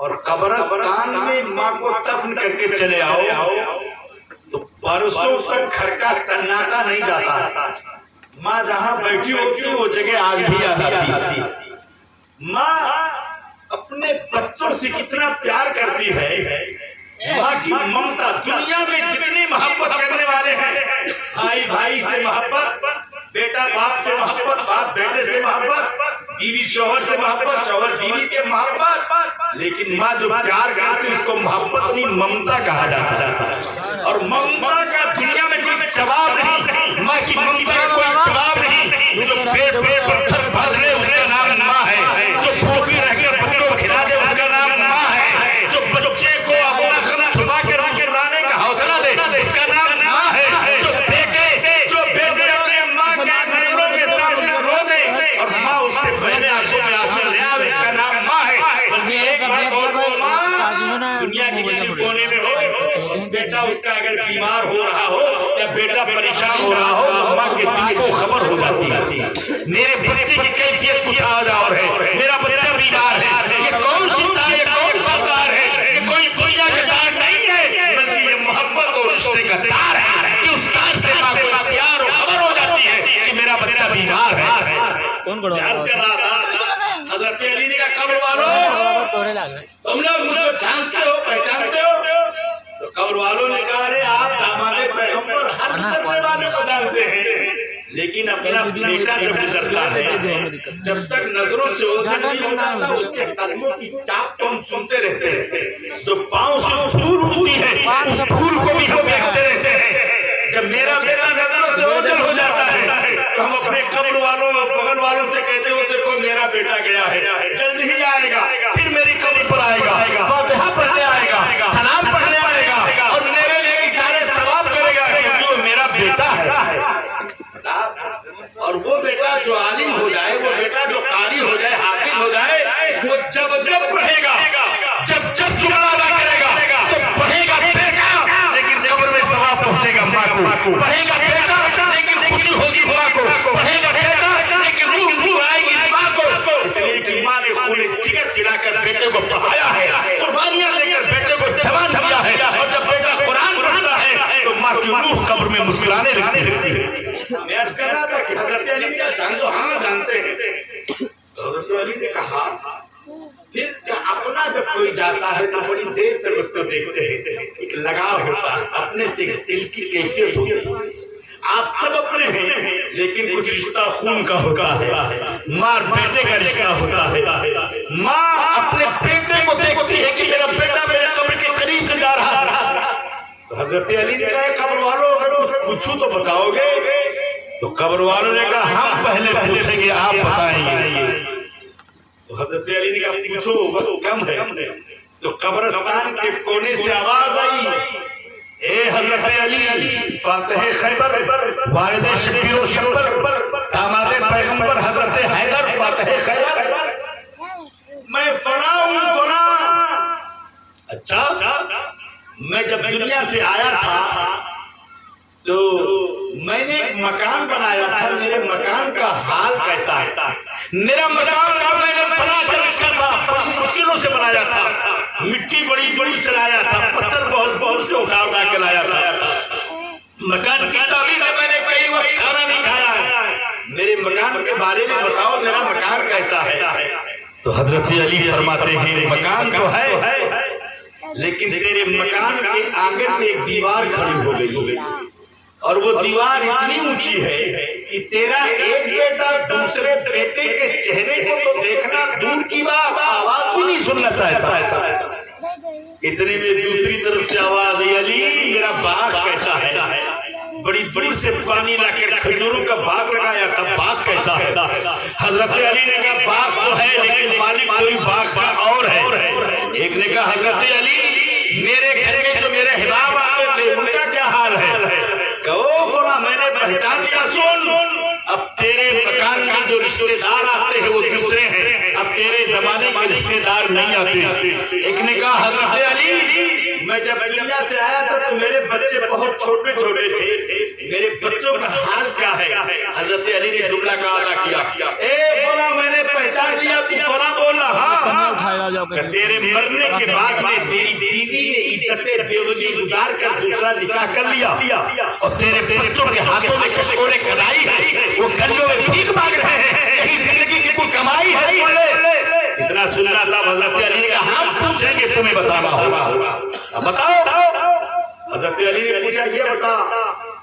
اور قبرستان میں ماں کو دفن کر کے چلے آؤ تو برسوں تک گھر کا سناٹا نہیں جاتا. ماں جہاں بیٹھی ہوتی ہے وہ جگہ آگ بھی آ جاتی. ماں اپنے بچوں سے کتنا پیار کرتی ہے. ماں کی ممتا, دنیا میں جتنی محبت کرنے والے ہیں, بھائی بھائی سے محبت, بیٹا باپ سے محبت, باپ بیٹے سے محبت, بیوی شوہر سے محبت, شوہر بیوی سے محبت, لیکن ماں جو پیار کرتی ہے اس کو محبت نہیں ممتا کہا جاتا ہے. اور ممتا کا دنیا میں کوئی جواب نہیں, ماں کی ممتا کا کوئی جواب نہیں. جو پیٹ پہ پتھر بھر لے اس کا نام ماں ہے, جو بھوکی رہ کر بچوں کو کھلا دے اس کا نام ماں ہے, جو بچے کو اپنا غم چھپا کر مسکرانے کا حوصلہ دے اس کا نام ماں ہے, جو بیٹے اپنے ماں کے نظروں کے سامنے رو دے اور ماں اس سے بہنے آنکھوں میں آنسو لے آوے اس کا نام ماں ہے. بلکہ ایک بات اور کو ماں دنیا کی کسی کونے میں ہو, بیٹا اس کا اگر بیمار ہو رہا ہو یا بیٹا پریشان ہو رہا ہو تو ماں کے دل کو خبر ہو جاتی ہے میرے بچے کی کیفیت کچھ اور ہے, میرا بچہ بیمار ہے, یہ کون سی تار, یہ کون سا تار ہے, یہ کوئی دنیا کا تار نہیں ہے بلکہ یہ محبت اور رشتے کا تار ہے کہ اس تار سے ماں کو پیار اور خبر ہو جاتی ہے کہ میرا بچہ بیمار ہے. عرض کر رہا تھا حضرت علی نے کہا قبر والوں تم لوگ مجھ کو جانتے ہو, پہچانتے ہو؟ تو قبر والوں نے کہا ارے آپ داماد پیغمبر ہر گزرنے والے کو جانتے ہیں, لیکن اپنا بیٹا جب گزرتا ہے جب تک نظروں سے اوجھل نہیں ہوتا تھا اس کے قدموں کی چاپ کو ہم سنتے رہتے ہیں, جو پاؤں سے دھول اڑتی ہے اس دھول کو بھی ہم دیکھتے رہتے ہیں. جب میرا بیٹا نظروں سے اوجھل ہو جاتا ہے تو ہم اپنے قبر والوں اور بغل والوں سے کہتے ہو دیکھو میرا بیٹا گیا ہے, جلد ہی آئے گا, پھر میری قبر پر آئے گا, فاتحہ پڑھنے آئے گا, سلام پڑھنے آئے گا اور میرے لیے سارے ثواب کرے گا کیونکہ وہ میرا بیٹا ہے. اور وہ بیٹا جو عالم ہو جائے, وہ بیٹا جو قاری ہو جائے, حافظ ہو جائے, وہ جب پڑھے گا, جب جملہ ادا کرے گا تو پڑھے گا بیٹا لیکن قبر میں ثواب پہنچے گا ماں کو, پڑھے گا بیٹا لیکن خوشی ہوگی ماں کو, پڑھے گا بیٹا لیکن روح آئے گی ماں کو. اس لیے کہ ماں نے خون جگر پلا کر بیٹے کو پڑھایا ہے, قربانیاں دے کر بیٹے کو جوان کیا ہے, اور جب بیٹا قرآن پڑھتا ہے تو ماں کی روح قبر میں مسکرانے لگتی ہے. میں عرض کر رہا تھا کہ حضرت علی نے جانتے ہاں جانتے ہیں. حضرت علی نے کہا پھر اپنا جب کوئی جاتا ہے تو بڑی دیر تک اس کو دیکھتے ہیں, ایک لگاؤ ہوتا ہے, اپنے سے دل کی کیفیت ہوتی ہے. آپ سب اپنے ہیں لیکن کچھ رشتہ خون کا ہوتا ہے, ماں بیٹے کا رشتہ ہوتا ہے. ماں اپنے بیٹے کو دیکھتی ہے کہ میرا بیٹا میرے قبر کے قریب سے جا رہا ہے. حضرت علی نے کہا قبر والوں اگر کچھ پوچھوں تو بتاؤ گے؟ تو قبر والوں نے کہا ہم پہلے پوچھیں گے, آپ بتائیں گے. تو حضرت علی نے کہا پوچھو, وقت کم ہے. تو قبرستان کے کونے سے آواز آئی, اے حضرت علی فاتح خیبر, والد شبیر و شبر, داماد پیغمبر حضرت حیدر فاتح خیبر, میں فنا ہوں فنا. اچھا, میں جب دنیا سے آیا تھا تو میں نے ایک مکان بنایا تھا, میرے مکان کا حال کیسا ہے؟ میرا مکان کا میں نے بنا کر رکھا تھا, مشکلوں سے بنایا تھا, مٹی بڑی بڑی سے لایا تھا, پتھر بہت سے اٹھا کے لایا تھا. مکان کی تعمیر میں نے کئی وقت کھانا نہیں کھایا. میرے مکان کے بارے میں بتاؤ میرا مکان کیسا ہے؟ تو حضرت علی فرماتے ہیں مکان تو ہے لیکن تیرے مکان کے آنگن میں ایک دیوار کھڑی ہو گئی, اور وہ دیوار اتنی اونچی ہے کہ تیرا ایک بیٹا دوسرے بیٹے کے چہرے کو تو دیکھنا دور کی بات, آواز بھی نہیں سننا چاہتا. اتنے میں دوسری طرف سے آواز آئی, علی میرا باغ کیسا ہے؟ بڑی بڑی سے پانی لا کر کھجوروں کا باغ لگایا تھا, باغ کیسا ہے؟ حضرت علی نے کہا باغ تو ہے لیکن مالک کوئی باغ کا اور ہے. ایک نے کہا حضرت علی میرے گھر میں جو میرے احباب آتے تھے ان کا کیا حال ہے؟ کہو فلاں میں نے پہچان لیا. سن, اب تیرے مکان میں جو رشتے دار آتے ہیں وہ دوسرے ہیں, اب تیرے زمانے کے رشتے دار نہیں آتے. ایک نے کہا حضرت علی میں جب دنیا سے آیا تھا تو میرے بچے بہت چھوٹے چھوٹے تھے، میرے بچوں کا حال کیا ہے؟ حضرت علی نے جملہ کا ادا کیا، اے فلاں میں نے پہچان لیا، تو فلاں بولا، ہاں تیرے مرنے کے بعد میں تیری بیوی نے عدت بیوگی گزار کر دوسرا نکاح کر لیا، اور تیرے بچوں کے ہاتھوں میں کشکولے کھدائی ہے، وہ گلیوں میں بھیک مانگ رہے ہیں، یہی زندگی کی کوئی کمائی ہے؟ اتنا سننا تھا حضرت علی نے کہا ہم پوچھیں گے تمہیں بتانا ہوگا، بتاؤ۔ حضرت علی نے پوچھا یہ بتا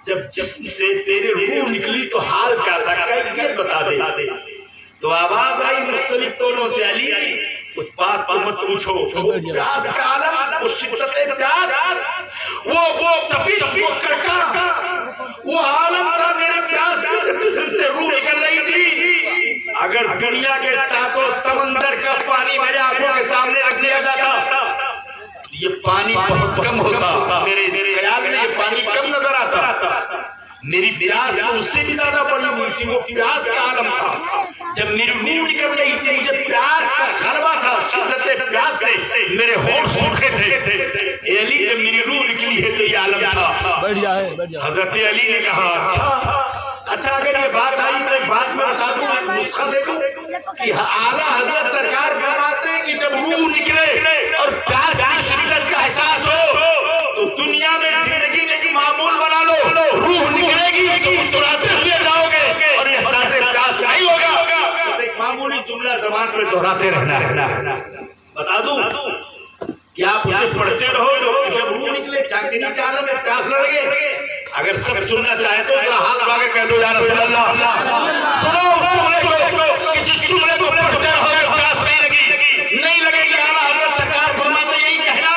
جب جسم سے تیرے روح نکلی تو حال کیا تھا، کیفیت بتا دے۔ تو آواز آئی مختلف ٹونوں سے، علی اس بات کو مت پوچھو، پیاس کا عالم، وہ شدت پیاس، وہ تپش، وہ کڑکا، وہ عالم تھا میرے پیاس کے جب جسم سے روح نکل رہی تھی۔ اگر دنیا کے ساتوں سمندر کا پانی میرے آنکھوں کے سامنے رکھ دیا جاتا، یہ پانی بہت کم ہوتا، میرے خیال میں یہ پانی کم نظر آتا، میری پیاس تو اس سے بھی زیادہ بڑی ہوئی تھی، وہ پیاس کا عالم تھا۔ جب میری روح نکل رہی تھی مجھے پیاس کا غلبہ تھا، شدت پیاس سے میرے ہونٹ سوکھے تھے، اے علی جب میری روح نکلی ہے تو یہ عالم تھا۔ حضرت علی نے کہا اچھا اگر یہ بات آئی تو ایک بات میں بتا دوں، ایک نسخہ دے دوں کہ اعلیٰ حضرت سرکار فرماتے ہیں کہ جب روح نکلے اور پیاس کی شدت کا احساس ہو تو دنیا میں زندگی میں ایک معمول بنا لو، روح نکلے گی تو مسکراتے ہوئے جاؤ گے اور احساس پیاس نہیں ہوگا، بس ایک معمولی جملہ زبان پہ دہراتے رہنا۔ بتا دوں کہ آپ اسے پڑھتے رہو، جب روح نکلے چاندنی کے عالم میں پیاس نہ لگے۔ اگر سب سننا چاہے تو ذرا ہاتھ اٹھا کے کہہ دو یا رسول اللہ، سنو اس جملے کو کہ جس جملے کو پڑھتے رہو گے پیاس نہیں لگے گی۔ اعلیٰ حضرت سرکار فرماتے یہی کہنا،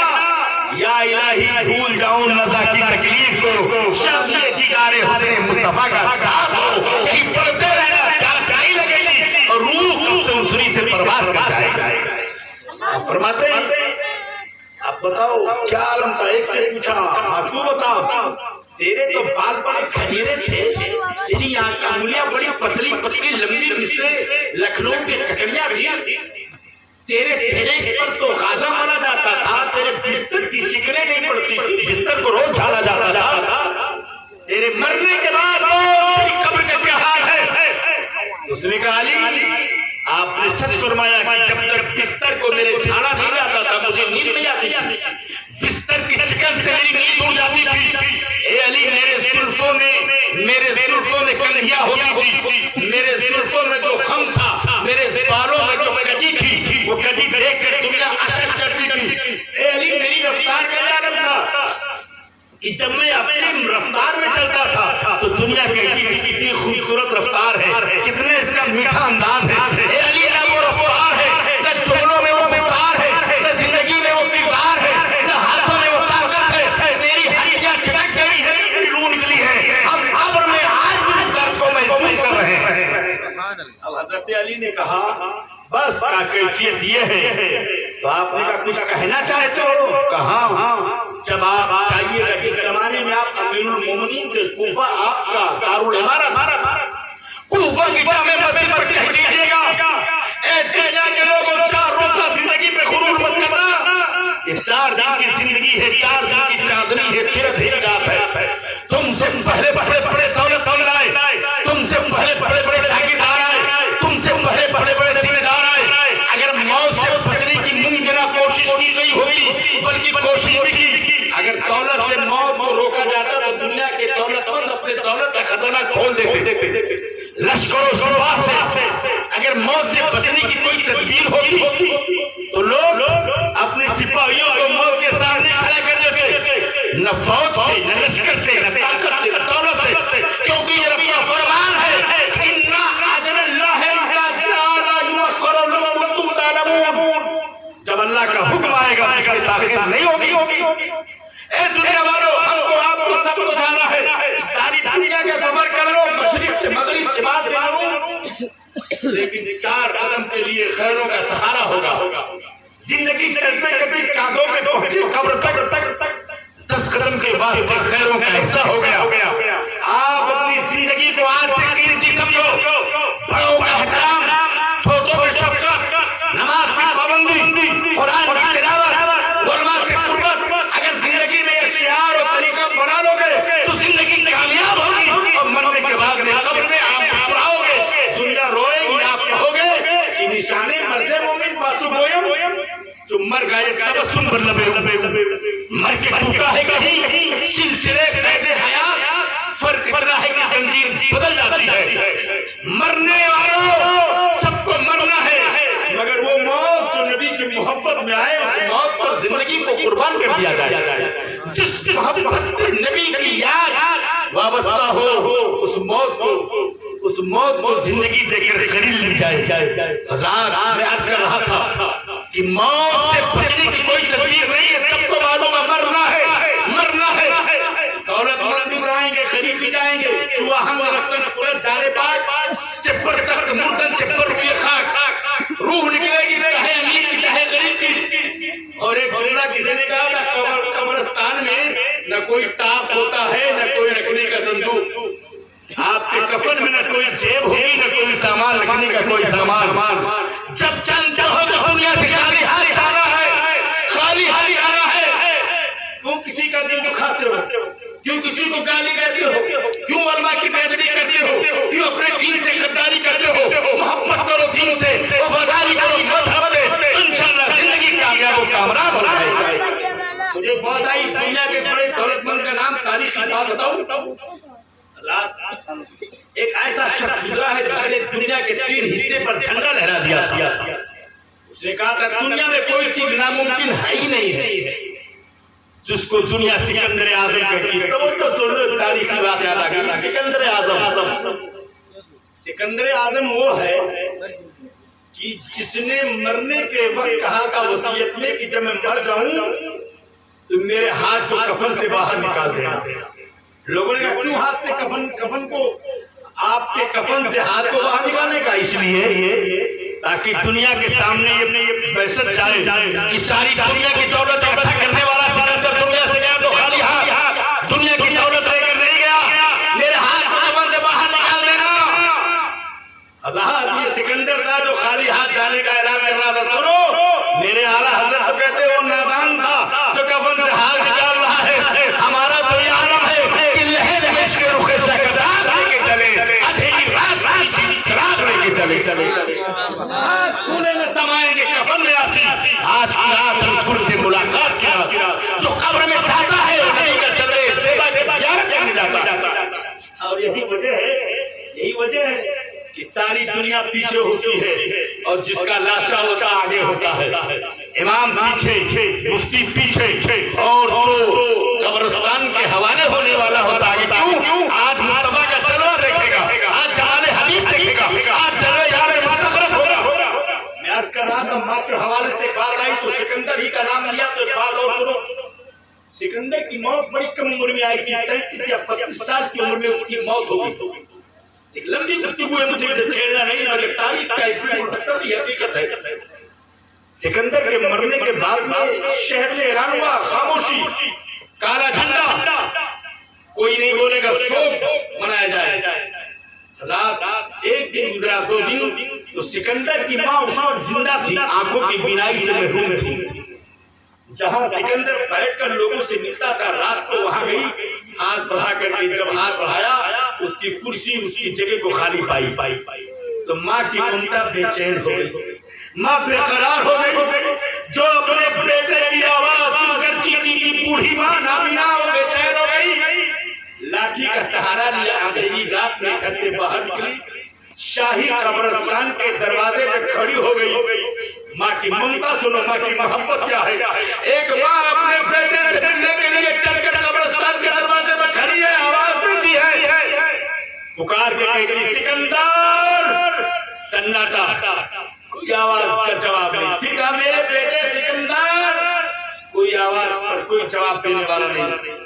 یا الہی بھول جاؤں نزا کی تکلیف کو، شادی دیدار حسین مصطفیٰ کا ساتھ ہو، یہی پڑھتے رہنا، پیاس نہیں لگے گی اور روح کب سے اسری سے پرواز کر جائے گا۔ فرماتے ہیں اب بتاؤ کیا عالم تھا؟ ایک سے پوچھا ہاں تو بتاؤ، تیرے تو بال بڑے کھجیرے تھے، تیری انگلیاں بڑی پتلی پتلی لمبی مثل لکھنؤ کے ککڑیاں تھی، تیرے چہرے پر تو غازہ مانا جاتا تھا، تیرے بستر کی شکلیں نہیں پڑتی تھی، بستر کو روز جھاڑا جاتا تھا، تیرے مرنے کے بعد تیری قبر کا کیا حال ہے؟ اس نے کہا علی آپ نے سچ فرمایا کہ جب تک بستر کو میرے جھاڑا نہیں جاتا تھا مجھے نیند نہیں آتی تھی، بستر کی شکل سے میری نیند اڑ جاتی تھی۔ اے علی میرے زلفوں میں کنگھیاں ہوتی تھی، میرے زلفوں میں جو خم تھا، میرے بالوں میں جو کجی تھی، وہ کجی دیکھ کر دنیا اشش کرتی تھی۔ اے علی میری رفتار کا عالم تھا کہ جب میں اپنی رفتار میں چلتا تھا تو دنیا کہتی تھی کتنی خوبصورت رفتار ہے، کتنے اس کا میٹھا انداز ہے۔ اے علی نہ وہ رفتار ہے، نہ جملوں میں وہ پیغام ہے، نہ زندگی میں وہ کردار ہے، نہ ہاتھوں میں وہ طاقت ہے، میری ہڈیاں چمک گئی ہے، میری روح نکلی ہے، ہم قبر میں آج بھی اس درد کو محسوس کر رہے ہیں۔ اب حضرت علی نے کہا بس کا کیفیت یہ ہے، تو آپ نے کہا کچھ کہنا چاہتے ہو؟ کہاں جب آپ چاہیے گا، جس زمانے میں آپ امیر المومنین تھے، کوفہ آپ کا دارالعمارت، کوفہ کی جامع مسجد پر کہہ دیجیے گا اے دنیا کے لوگوں 4 روزہ زندگی پہ غرور مت کرنا، یہ 4 دن کی زندگی ہے، 4 دن کی چاندنی ہے، پھر دھیر رات ہے، تم سے پہلے بڑے بڑے دولت مند آئے، تم سے پہلے بڑے بڑے جاگیردار آئے، تم سے پہلے بڑے بڑے ذمہ دار آئے، اگر موت سے بچنے کی ممکنہ کوشش کی نہیں ہوتی بلکہ کوشش بھی کی، اگر دولت سے موت کو روکا جاتا تو دنیا کے دولت مند اپنے دولت کا خزانہ کھول دیتے، لشکر و سپاہ سے اگر موت سے بچنے کی کوئی تدبیر ہوتی تو لوگ اپنے سپاہیوں کو موت کے سامنے کھڑا کر دیتے، نہ فوج سے، نہ لشکر سے، نہ طاقت سے، نہ دولت سے، کیونکہ یہ رب کا فرمان ہے اِنَّا أَجْرَ اللَّهِ إِذَا جَاءَ لَا يُؤَخَّرُ لَوْ كُنتُمْ تَعْلَمُونَ۔ جب اللہ کا حکم آئے گا اس کی تاخیر نہیں ہوگی۔ اے دنیا والوں، ہم کو آپ کو سب کو جانا ہے، ساری دنیا کا سفر کر لو، مشرق سے مغرب، شمال سے جنوب، لیکن 4 قدم کے لیے خیروں کا سہارا ہوگا۔ زندگی چلتے کبھی کاندھوں پہ پہنچی قبر تک، 10 قدم کے بعد خیروں کا حصہ ہو گیا۔ آپ اپنی زندگی کو آج سے قیمتی سمجھو، بڑوں کا احترام، چھوٹوں پہ شفقت، نماز کی پابندی، قرآن کی تلاوت، علماء سے قربت، اگر مر گئے تبسم پر لبے مر کے ٹوٹا ہے کہیں سلسلے قید حیات فرق کرنا ہے کہ زنجیر بدل جاتی ہے مرنے والوں سب کو مرنا ہے مگر وہ موت جو نبی کی محبت میں آئے اس موت پر زندگی کو قربان کر دیا جائے جس محبت سے نبی کی یاد وابستہ ہو اس موت کو زندگی دے کر خرید لی جائے حضرات میں عرض کر رہا تھا کہ موت سے بچنے کی کوئی تدبیر نہیں ہے سب کو معلوم ہے مرنا ہے دولت مند بھی رہیں گے غریب بھی جائیں گے چوہا رفتن قلت جانے پاک چپر تخت مردن چپر روئے خاک روح نکلے گی چاہے امیر کی چاہے غریب کی اور ایک جملہ کسی نے کہا تھا قبرستان میں نہ کوئی تاپ ہوتا ہے نہ کوئی رکھنے کا صندوق آپ کے کفن میں نہ کوئی جیب ہوگی نہ کوئی سامان رکھنے کا کوئی سامان جب چند ہو تو دنیا سے خالی ہاتھ جانا ہے کیوں کسی کا دل دکھاتے ہو کیوں کسی کو گالی دیتے ہو کیوں علماء کی بےادبی کرتے ہو کیوں اپنے دین سے غداری کرتے ہو محبت کرو دین سے وفاداری کرو مذہب سے انشاءاللہ زندگی کامیاب و کامراب ہو جائے گی مجھے بہت آئی دنیا کے بڑے دولت مند کا نام تاریخی بات بتاؤں ایک ایسا شخص گزرا ہے جس نے دنیا کے 3 حصے پر جھنڈا لہرا دیا تھا اس نے کہا تھا دنیا میں کوئی چیز ناممکن ہے ہی نہیں ہے جس کو دنیا سکندر اعظم کہتی ہے تو وہ تو سنو تاریخی بات یاد آ گئی سکندر اعظم وہ ہے کہ جس نے مرنے کے وقت کہا تھا وصیت میں کہ جب میں مر جاؤں تو میرے ہاتھ کو کفن سے باہر نکال دینا لوگوں نے کہا کیوں ہاتھ سے کفن کو آپ کے کفن سے ہاتھ کو باہر نکالنے کا اس لیے تاکہ دنیا کے سامنے یہ بحثت جائے کہ ساری دنیا کی دولت اکٹھا کرنے والا سکندر دنیا سے گیا تو خالی ہاتھ دنیا کی دولت لے کر نہیں گیا میرے ہاتھ کو کفن سے باہر نکال دینا حضرات یہ سکندر تھا جو خالی ہاتھ جانے کا اعلان کر رہا تھا سنو میرے اعلیٰ حضرت تو کہتے وہ نادان تھا جو کفن سے ہاتھ نکال رہا ہے ہمارا تو یہ عالم ہے کہ لہر مش کے رخ شکدار لے کے چلے ادھیری رات کی چراغ لے کے چلے کونے میں سمائیں گے کفن میں آسی آج کی رات رسول سے ملاقات کیا جو قبر میں جاتا ہے نبی کا جلوے زیبا کی زیارت کرنے جاتا اور یہی وجہ ہے کہ ساری دنیا پیچھے ہوتی ہے اور جس کا لاشا ہوتا آگے ہوتا ہے امام پیچھے مفتی پیچھے اور جو قبرستان کے حوالے ہونے والا ہوتا ہے کیوں آج مصطفیٰ کا جلوہ دیکھے گا آج جمال حبیب دیکھے گا آج جلوہ یار متفرق ہوگا میں عرض کر رہا تھا ماں کے حوالے سے بات آئی تو سکندر ہی کا نام لیا تو ایک بات اور سنو سکندر کی موت بڑی کم عمر میں آئی تھی 33 یا 32 سال کی عمر میں اس کی موت ہو گئی ایک لمبی گفتگو ہے مجھے اسے چھیڑنا نہیں مگر تاریخ کا اس میں مختصر حقیقت ہے سکندر کے مرنے کے بعد میں شہر میں اعلان ہوا خاموشی کالا جھنڈا کوئی نہیں بولے گا سوگ منایا جائے حضرات ایک دن گزرا 2 دن تو سکندر کی ماں اس وقت زندہ تھی آنکھوں کی بینائی سے محروم تھی جہاں سکندر بیٹھ کر لوگوں سے ملتا تھا رات کو وہاں گئی ہاتھ بڑھا کر کے جب ہاتھ بڑھایا اس کی کرسی اس کی جگہ کو خالی پائی تو ماں کی ممتا بے چین ہو گئی ماں بے قرار ہو گئی جو اپنے بیٹے کی آواز سن کر چیختی تھی بوڑھی ماں نابینا ہو بے چین ہو گئی لاٹھی کا سہارا لیا اندھیری رات میں گھر سے باہر نکلی شاہی قبرستان کے دروازے پہ کھڑی ہو گئی ماں کی ممتا سنو ماں کی محبت کیا ہے ایک ماں اپنے بیٹے سے ملنے کے لیے چل کر قبرستان کے دروازے پہ کھڑی ہے آواز دیتی ہے پکار کے کہتی سکندر سناٹا کوئی آواز کا جواب نہیں پھر کہا میرے بیٹے سکندر کوئی آواز پر کوئی جواب دینے والا نہیں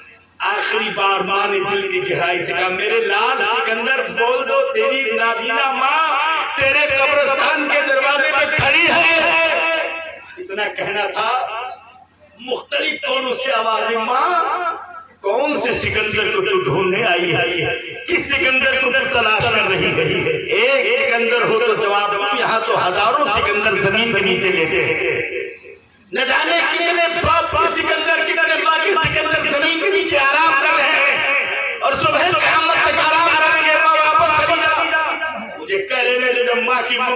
آخری بار ماں نے دل کی گہرائی سے کہا میرے لال سکندر بول دو تیری نابینا ماں تیرے قبرستان کے دروازے پہ کھڑی ہے اتنا کہنا تھا مختلف ٹونوں سے آوازیں ماں کون سے سکندر کو تو ڈھونڈنے آئی ہے کس سکندر کو تو تلاش کر رہی ہے ایک سکندر ہو تو جواب یہاں تو ہزاروں سکندر زمین کے نیچے لیتے ہیں نہ جانے کتنے باپ کے سکندر کتنے ماں کے سکندر زمین کے نیچے آرام کر رہے ہیں اور صبح قیامت تک آرام کریں گے ماں واپس چلی جا مجھے کہہ لینے جو جب ماں کی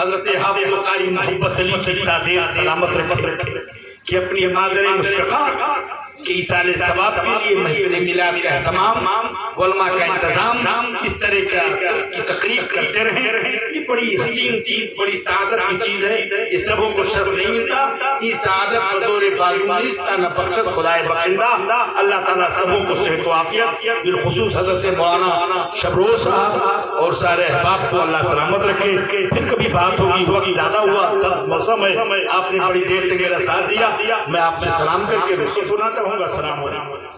حضرت حافظ قاری محبت علی کی تعدیر سلامت رکھے کہ اپنی مادر مشفقہ کہ ایصال ثواب کے لیے محفل میلاد کا اہتمام، علماء کا انتظام اس طرح کی تقریب کرتے رہیں۔ یہ بڑی حسین چیز، بڑی سعادت کی چیز ہے، یہ سبوں کو شرف نہیں ملتا۔ یہ سعادت بزور بازو نیست نہ بخشت خدائے بخشندہ۔ اللہ تعالیٰ سبوں کو صحت و عافیت، بالخصوص حضرت مولانا شبروز صاحب اور سارے احباب کو اللہ سلامت رکھے۔ پھر کبھی بات ہوگی، وقت زیادہ ہوا، سخت موسم ہے، آپ نے بڑی دیر تک میرا ساتھ دیا، میں آپ سے سلام کر کے رخصت ہونا چاہوں گا۔ السلام علیکم۔